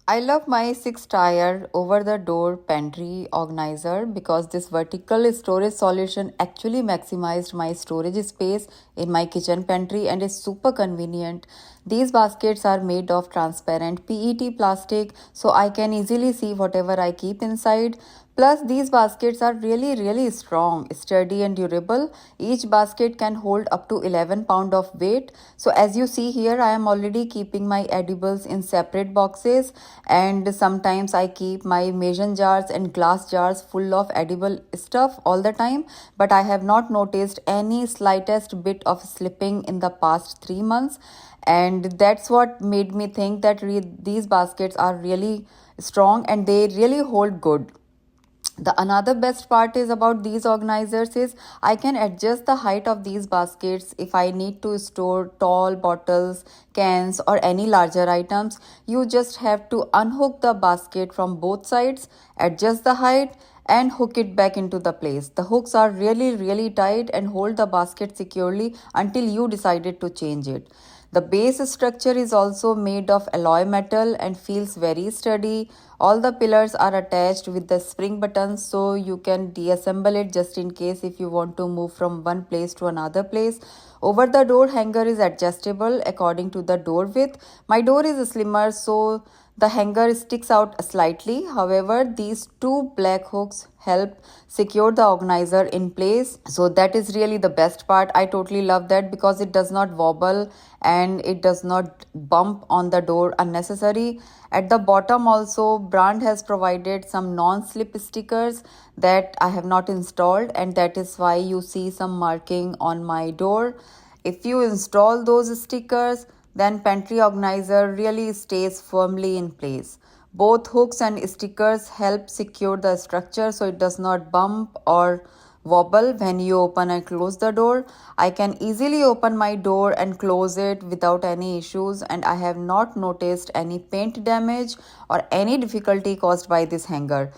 I love my 6 tier over the door pantry organizer because this vertical storage solution actually maximized my storage space in my kitchen pantry and is super convenient. These baskets are made of transparent PET plastic so I can easily see whatever I keep inside. Plus, these baskets are really strong, sturdy, and durable. Each basket can hold up to 11 pound of weight. So, as you see here, I am already keeping my edibles in separate boxes, and sometimes I keep my mason jars and glass jars full of edible stuff all the time. But I have not noticed any slightest bit of slipping in the past 3 months, and that's what made me think that these baskets are really strong and they really hold good. The another best part is about these organizers is I can adjust the height of these baskets if I need to store tall bottles, cans, or any larger items. You just have to unhook the basket from both sides, adjust the height, and hook it back into the place. The hooks are really tight and hold the basket securely until you decided to change it. The base structure is also made of alloy metal and feels very sturdy. All the pillars are attached with the spring buttons so you can deassemble it just in case if you want to move from one place to another place. Over the door hanger is adjustable according to the door width. My door is slimmer so the hanger sticks out slightly. However, these two black hooks help secure the organizer in place. So that is really the best part. I totally love that because it does not wobble and it does not bump on the door unnecessary. At the bottom also, brand has provided some non-slip stickers that I have not installed, and that is why you see some marking on my door. If you install those stickers, then pantry organizer really stays firmly in place. Both hooks and stickers help secure the structure so it does not bump or wobble when you open and close the door. I can easily open my door and close it without any issues, and I have not noticed any paint damage or any difficulty caused by this hanger.